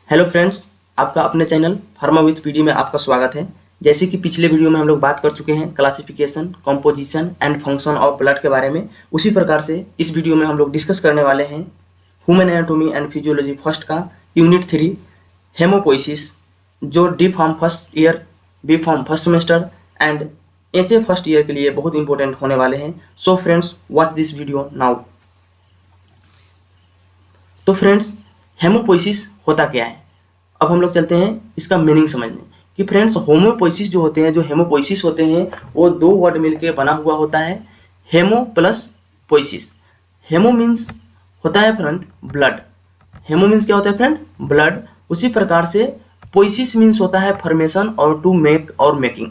Hello friends, आपका अपने channel pharma with PD में आपका स्वागत है। जैसे कि पिछले वीडियो में हम लोग बात कर चुके हैं classification, composition and function of blood के बारे में, उसी प्रकार से इस वीडियो में हम लोग डिस्कस करने वाले हैं human anatomy and physiology first का यूनिट 3 हेमोपोइसिस, जो D pharm first year, B pharm first semester and HA first year के लिए बहुत इंपॉर्टेंट होने वाले हैं। So friends, watch this video now. तो फ्रेंड्स, हेमोपोइसिस होता क्या है, अब हम लोग चलते हैं इसका मीनिंग समझने कि फ्रेंड्स होमोपोइसिस जो होते हैं, जो हेमोपोइसिस होते हैं वो दो वर्ड मिलके बना हुआ होता है, haemo plus poiesis. Haemo means होता है फ्रेंड ब्लड, हेमो मीन्स क्या होता है फ्रेंड ब्लड। उसी प्रकार से पोइसिस मीन्स होता है फॉर्मेशन और टू मेक और मेकिंग।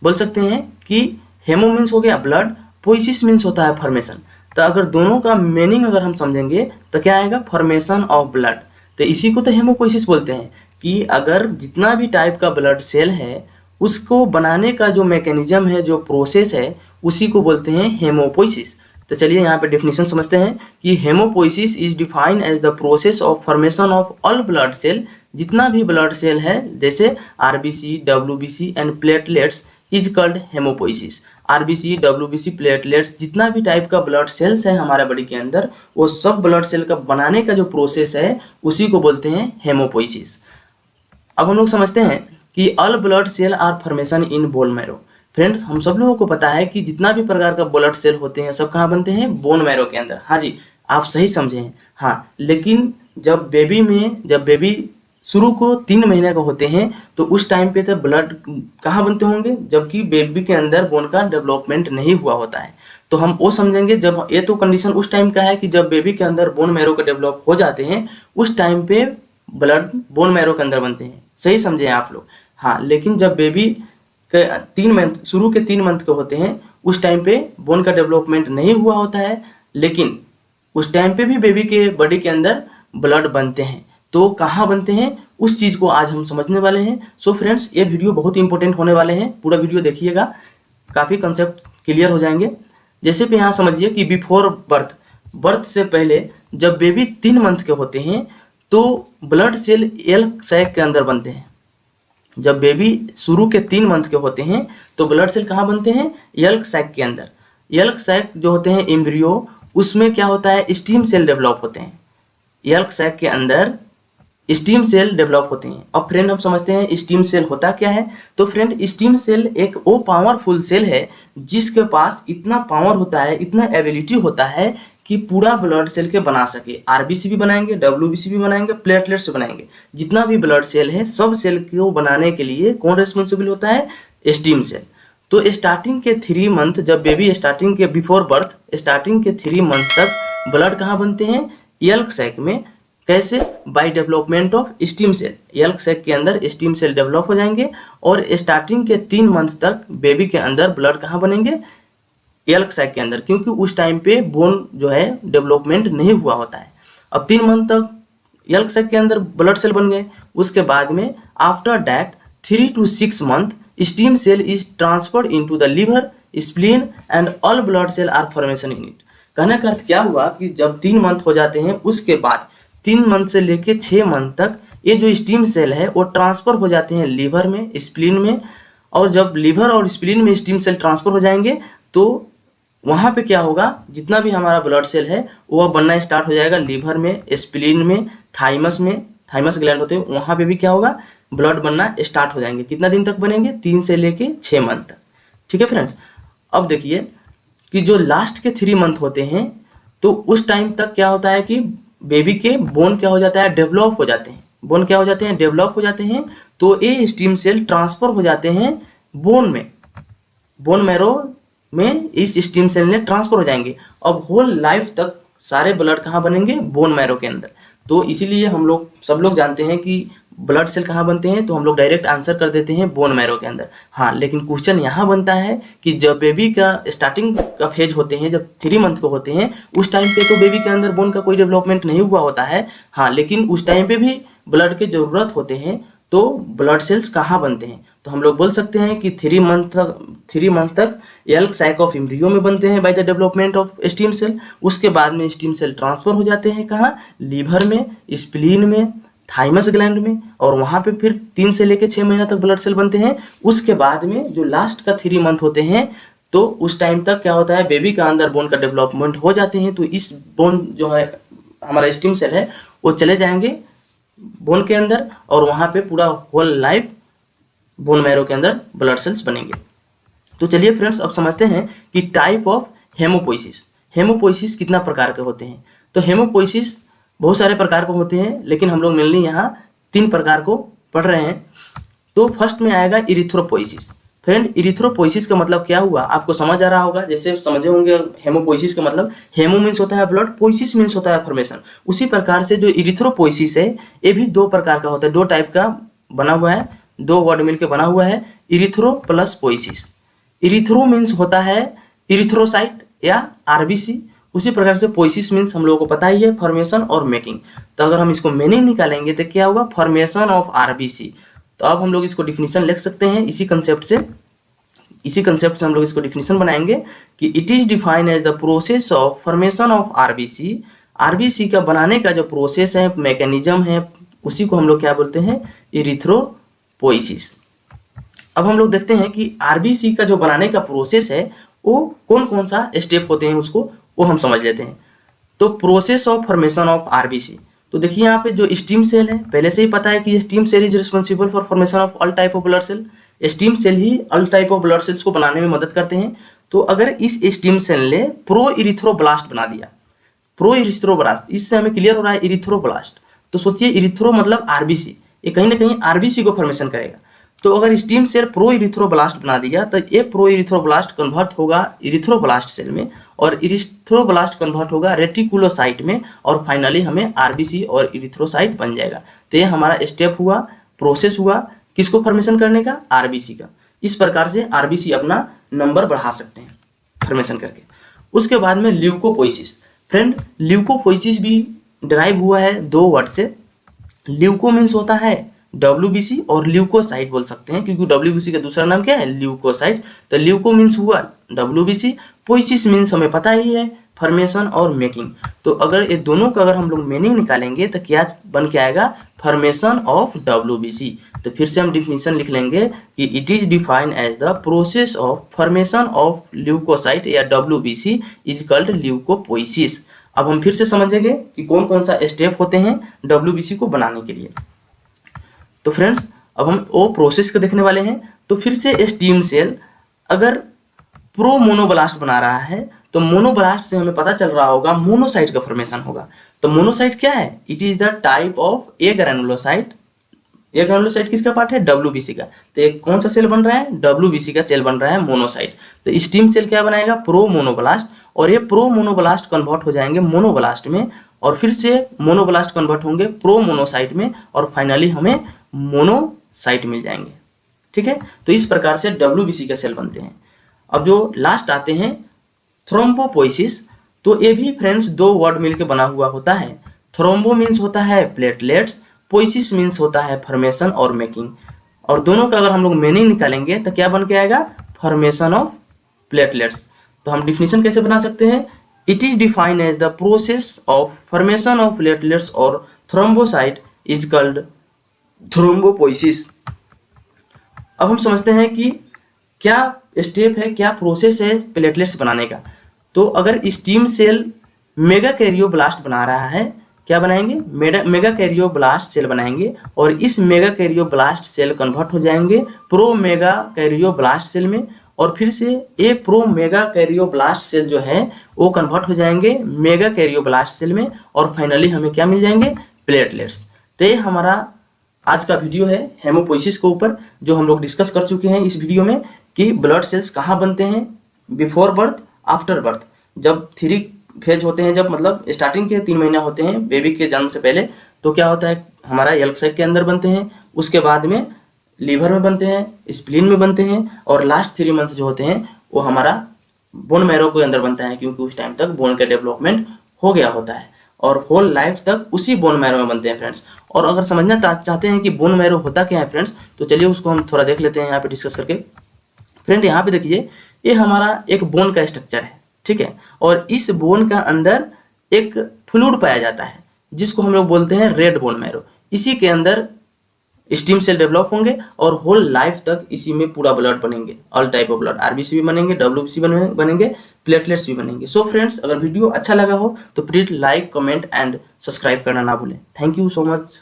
बोल सकते हैं कि हेमो मीन्स हो गया ब्लड, पोइसिस मीन्स होता है फॉर्मेशन। तो अगर दोनों का मीनिंग अगर हम समझेंगे तो क्या आएगा, फॉर्मेशन ऑफ ब्लड। तो इसी को तो हेमोपोइसिस बोलते हैं कि अगर जितना भी टाइप का ब्लड सेल है उसको बनाने का जो मैकेनिज्म है, जो प्रोसेस है, उसी को बोलते हैं हेमोपोइसिस। तो चलिए यहाँ पे डेफिनेशन समझते हैं कि hemopoiesis is defined as the process of formation of all blood cell. जितना भी ब्लड सेल है जैसे RBC, WBC and platelets is called hemopoiesis. RBC, WBC, platelets, जितना भी टाइप का ब्लड सेल्स है हमारे बॉडी के अंदर, वो सब ब्लड सेल का बनाने का जो प्रोसेस है उसी को बोलते हैं हेमोपोइसिस। अब हम लोग समझते हैं कि all blood cell are formation in bone marrow. Friends, हम सब लोगों को पता है कि जितना भी प्रकार का ब्लड सेल होते हैं सब कहाँ बनते हैं, बोन मैरो के अंदर। हाँ जी, आप सही समझे हैं। हाँ, लेकिन जब बेबी शुरू को 3 महीने का होते हैं तो उस टाइम पे तो ब्लड कहाँ बनते होंगे, जबकि बेबी के अंदर बोन का डेवलपमेंट नहीं हुआ होता है। तो हम वो समझेंगे जब ये तो कंडीशन उस टाइम का है कि जब बेबी के अंदर बोन मैरो के डेवलप हो जाते हैं उस टाइम पे ब्लड बोन मैरो के अंदर बनते हैं। सही समझे आप लोग। हाँ, लेकिन जब बेबी के 3 मंथ, शुरू के 3 मंथ के होते हैं उस टाइम पे बोन का डेवलपमेंट नहीं हुआ होता है, लेकिन उस टाइम पे भी बेबी के बॉडी के अंदर ब्लड बनते हैं। तो कहाँ बनते हैं उस चीज़ को आज हम समझने वाले हैं। सो फ्रेंड्स, ये वीडियो बहुत इंपॉर्टेंट होने वाले हैं, पूरा वीडियो देखिएगा, काफ़ी कंसेप्ट क्लियर हो जाएंगे। जैसे पे यहाँ समझिए कि बिफोर बर्थ से पहले जब बेबी 3 मंथ के होते हैं तो ब्लड सेल यल्क सैक के अंदर बनते हैं। जब बेबी शुरू के 3 मंथ के होते हैं तो ब्लड सेल कहाँ बनते हैं, यल्क सैक के अंदर। यल्क सैक जो होते हैं एम्ब्रियो, उसमें क्या होता है, स्टीम सेल डेवलप होते हैं। यल्क सैक के अंदर स्टीम सेल डेवलप होते हैं। अब फ्रेंड हम समझते हैं स्टीम सेल होता क्या है। तो फ्रेंड, स्टीम सेल एक वो पावरफुल सेल है जिसके पास इतना पावर होता है, इतना एबिलिटी होता है कि पूरा ब्लड सेल के बना सके। आरबीसी भी बनाएंगे, डब्ल्यूबीसी भी बनाएंगे, प्लेटलेट्स बनाएंगे, जितना भी ब्लड सेल है सब सेल को बनाने के लिए कौन रेस्पॉन्सिबल होता है, स्टीम सेल। तो स्टार्टिंग के 3 मंथ, जब बेबी स्टार्टिंग के बिफोर बर्थ स्टार्टिंग के 3 मंथ तक ब्लड कहाँ बनते हैं, यल्क सैक में। कैसे, by development of stem cell. Yolk sac के अंदर स्टीम सेल डेवलप हो जाएंगे और स्टार्टिंग के 3 मंथ तक बेबी के अंदर ब्लड कहाँ बनेंगे, यल्क सैक के अंदर, क्योंकि उस टाइम पे बोन जो है डेवलपमेंट नहीं हुआ होता है। अब 3 मंथ तक यल्क सैक के अंदर ब्लड सेल बन गए। उसके बाद में after that 3 to 6 month stem cell is transferred into the liver, spleen and all blood cell are formation in it. कहने का अर्थ क्या हुआ कि जब 3 मंथ हो जाते हैं उसके बाद 3 मंथ से लेके 6 मंथ तक ये जो स्टीम सेल है वो ट्रांसफर हो जाते हैं लीवर में, स्प्लीन में। और जब लीवर और स्प्लीन में स्टीम सेल ट्रांसफर हो जाएंगे तो वहाँ पे क्या होगा, जितना भी हमारा ब्लड सेल है वो बनना स्टार्ट हो जाएगा लीवर में, स्प्लीन में, थाइमस ग्लैंड होते हैं, वहाँ पे भी क्या होगा, ब्लड बनना स्टार्ट हो जाएंगे। कितना दिन तक बनेंगे, 3 से लेके 6 मंथ तक। ठीक है फ्रेंड्स, अब देखिए कि जो लास्ट के 3 मंथ होते हैं तो उस टाइम तक क्या होता है कि बेबी के बोन क्या हो जाता है, डेवलप हो जाते हैं। बोन क्या हो जाते हैं, डेवलप हो जाते हैं। तो ये स्टीम सेल ट्रांसफर हो जाते हैं बोन में, बोन मैरो में इस स्टीम सेल ने ट्रांसफर हो जाएंगे। अब होल लाइफ तक सारे ब्लड कहाँ बनेंगे, बोन मैरो के अंदर। तो इसीलिए हम लोग सब लोग जानते हैं कि ब्लड सेल कहाँ बनते हैं, तो हम लोग डायरेक्ट आंसर कर देते हैं बोन मैरो के अंदर। हाँ, लेकिन क्वेश्चन यहाँ बनता है कि जब बेबी का स्टार्टिंग का फेज होते हैं, जब 3 मंथ को होते हैं उस टाइम पे तो बेबी के अंदर बोन का कोई डेवलपमेंट नहीं हुआ होता है। हाँ, लेकिन उस टाइम पे भी ब्लड की ज़रूरत होते हैं, तो ब्लड सेल्स कहाँ बनते हैं, तो हम लोग बोल सकते हैं कि 3 मंथ तक यल्क सैक ऑफ एम्ब्रियो में बनते हैं by the development of stem cell. उसके बाद में स्टीम सेल ट्रांसफर हो जाते हैं कहाँ, लीवर में, स्प्लीन में, थाइमस ग्लैंड में, और वहाँ पे फिर 3 से लेके 6 महीना तक ब्लड सेल बनते हैं। उसके बाद में जो लास्ट का 3 मंथ होते हैं, तो उस टाइम तक क्या होता है, बेबी का अंदर बोन का डेवलपमेंट हो जाते हैं। तो इस बोन जो है हमारा स्टेम सेल है वो चले जाएंगे बोन के अंदर, और वहाँ पे पूरा होल लाइफ बोन मैरो के अंदर ब्लड सेल्स बनेंगे। तो चलिए फ्रेंड्स, अब समझते हैं कि टाइप ऑफ हेमोपोइसिस। हेमोपोइसिस कितना प्रकार के होते हैं। तो हेमोपोइसिस बहुत सारे प्रकार के होते हैं, लेकिन हम लोग मेनली यहाँ 3 प्रकार को पढ़ रहे हैं। तो फर्स्ट में आएगा इरिथ्रोपोइसिस। फ्रेंड, इरिथ्रोपोइसिस का मतलब क्या हुआ, आपको समझ आ रहा होगा। जैसे समझे होंगे हेमोपोइसिस का मतलब, हेमो मीन्स होता है ब्लड, पोइसिस मीन्स होता है फॉर्मेशन। उसी प्रकार से जो इरिथ्रोपोइसिस है ये भी 2 प्रकार का होता है, 2 टाइप का बना हुआ है, 2 वर्ड मिलकर बना हुआ है, erythro plus poiesis. Erythro means होता है इरिथ्रोसाइट या आरबीसी। उसी प्रकार से पोइसिस मीन्स हम लोगों को पता ही है, फॉर्मेशन और मेकिंग। तो अगर हम इसको मीनिंग निकालेंगे तो क्या होगा, फॉर्मेशन ऑफ आरबीसी। तो अब हम लोग इसको डिफिनीशन लिख सकते हैं इसी कंसेप्ट से हम लोग इसको डिफिनीशन बनाएंगे कि it is defined as the process of formation of RBC. RBC का बनाने का जो प्रोसेस है, मैकेनिज्म है, उसी को हम लोग क्या बोलते हैं, इरिथ्रोपोइसिस। अब हम लोग देखते हैं कि आरबीसी का जो बनाने का प्रोसेस है वो कौन कौन सा स्टेप होते हैं, उसको वो हम समझ लेते हैं। तो process of formation of RBC, तो देखिए यहाँ पे जो स्टीम सेल है, पहले से ही पता है कि stem cell is responsible for formation of all type of blood cell. Stem cell ही all type of blood cells को बनाने में मदद करते हैं। तो अगर इस स्टीम सेल ने प्रो इरिथ्रोब्लास्ट बना दिया, प्रो इरिथ्रोब्लास्ट, इससे हमें क्लियर हो रहा है इरिथ्रोब्लास्ट। तो सोचिए इरिथ्रो मतलब आरबीसी, ये कहीं ना कहीं आरबीसी को फॉर्मेशन करेगा। तो अगर स्टीम सेल प्रो इरिथ्रोब्लास्ट बना दिया तो ये प्रो इरिथ्रोब्लास्ट कन्वर्ट होगा इरिथ्रोब्लास्ट सेल में, और इरिथ्रोब्लास्ट कन्वर्ट होगा रेटिकुलोसाइट में, और फाइनली हमें आरबीसी और इरिथ्रोसाइट बन जाएगा। तो ये हमारा स्टेप हुआ, प्रोसेस हुआ किसको फॉर्मेशन करने का, आरबीसी का। इस प्रकार से आरबीसी अपना नंबर बढ़ा सकते हैं फॉर्मेशन करके। उसके बाद में ल्यूकोपोइसिस। फ्रेंड, ल्यूकोपोइसिस भी डिराइव हुआ है 2 वर्ड से। ल्यूको मीन्स होता है डब्ल्यूबीसी, और ल्यूकोसाइट बोल सकते हैं क्योंकि डब्ल्यूबीसी का दूसरा नाम क्या है, ल्यूकोसाइट। तो ल्यूको मीन्स हुआ डब्ल्यूबीसी, पोइसिस मीन्स हमें पता ही है फॉर्मेशन और मेकिंग। तो अगर ये दोनों का अगर हम लोग मीनिंग निकालेंगे तो क्या बन के आएगा, फॉर्मेशन ऑफ डब्ल्यूबीसी। तो फिर से हम डिफिनीशन लिख लेंगे कि it is defined as the process of formation of leukocyte या डब्ल्यूबीसी इज कॉल्ड ल्यूकोपोइसिस। अब हम फिर से समझेंगे कि कौन कौन सा स्टेप होते हैं डब्ल्यूबीसी को बनाने के लिए। तो फ्रेंड्स, अब हम वो प्रोसेस को देखने वाले हैं। तो फिर से स्टीम सेल अगर प्रो मोनोब्लास्ट बना रहा है तो मोनोब्लास्ट से हमें पता चल रहा होगा मोनोसाइट का फॉर्मेशन होगा। तो मोनोसाइट क्या है, it is the type of A granulocyte. A granulocyte किसका पार्ट है, डब्ल्यूबीसी का। तो एक कौन सा सेल बन रहा है, डब्ल्यूबीसी का सेल बन रहा है, मोनोसाइट। तो स्टीम सेल क्या बनाएगा, प्रो मोनोब्लास्ट, और ये प्रो मोनोब्लास्ट कन्वर्ट हो जाएंगे मोनोब्लास्ट में, और फिर से मोनोब्लास्ट कन्वर्ट होंगे प्रो मोनोसाइट में, और फाइनली हमें मोनोसाइट मिल जाएंगे। ठीक है, तो इस प्रकार से डब्ल्यूबीसी का सेल बनते हैं। अब जो लास्ट आते हैं थ्रोम्बोपोइसिस, तो ये भी फ्रेंड्स 2 वर्ड मिलकर बना हुआ होता है। थ्रोम्बो मीन्स होता है प्लेटलेट्स, पोइसिस मीन्स होता है फॉर्मेशन और मेकिंग, और दोनों का अगर हम लोग मीनिंग निकालेंगे तो क्या बन के आएगा, फॉर्मेशन ऑफ प्लेटलेट्स। तो हम डिफिनीशन कैसे बना सकते हैं, it is defined as the process of formation of platelets और थ्रोम्बोसाइट इज कॉल्ड थ्रोम्बोपोइसिस। अब हम समझते हैं कि क्या स्टेप है, क्या प्रोसेस है प्लेटलेट्स बनाने का। तो अगर स्टीम सेल मेगा कैरियोब्लास्ट बना रहा है, क्या बनाएंगे, मेगा कैरियोब्लास्ट सेल बनाएंगे, और इस मेगा कैरियोब्लास्ट सेल कन्वर्ट हो जाएंगे प्रो मेगा कैरियोब्लास्ट सेल में, और फिर से ये प्रो मेगा कैरियोब्लास्ट सेल जो है वो कन्वर्ट हो जाएंगे मेगा कैरियोब्लास्ट सेल में, और फाइनली हमें क्या मिल जाएंगे, प्लेटलेट्स। तो ये हमारा आज का वीडियो है हेमोपोइसिस के ऊपर, जो हम लोग डिस्कस कर चुके हैं इस वीडियो में कि ब्लड सेल्स कहाँ बनते हैं, बिफोर बर्थ, आफ्टर बर्थ। जब 3 फेज होते हैं, जब मतलब स्टार्टिंग के 3 महीना होते हैं बेबी के जन्म से पहले, तो क्या होता है, हमारा यल्क सैक के अंदर बनते हैं, उसके बाद में लीवर में बनते हैं, स्प्लीन में बनते हैं, और लास्ट 3 मंथ जो होते हैं वो हमारा बोन मैरो के अंदर बनता है, क्योंकि उस टाइम तक बोन का डेवलपमेंट हो गया होता है, और होल लाइफ तक उसी बोन मैरो में बनते हैं फ्रेंड्स। और अगर समझना चाहते हैं कि बोन मैरो होता क्या है फ्रेंड्स, तो चलिए उसको हम थोड़ा देख लेते हैं यहाँ पे डिस्कस करके। फ्रेंड, यहाँ पे देखिए, ये हमारा एक बोन का स्ट्रक्चर है, ठीक है, और इस बोन का अंदर एक फ्लूइड पाया जाता है जिसको हम लोग बोलते हैं रेड बोन मैरो। इसी के अंदर स्टीम सेल डेवलप होंगे और होल लाइफ तक इसी में पूरा ब्लड बनेंगे, all type of blood, RBC भी बनेंगे, डब्ल्यूबीसी बनेंगे, प्लेटलेट्स भी बनेंगे। सो फ्रेंड्स, अगर वीडियो अच्छा लगा हो तो please like, comment and subscribe करना ना भूलें। Thank you so much.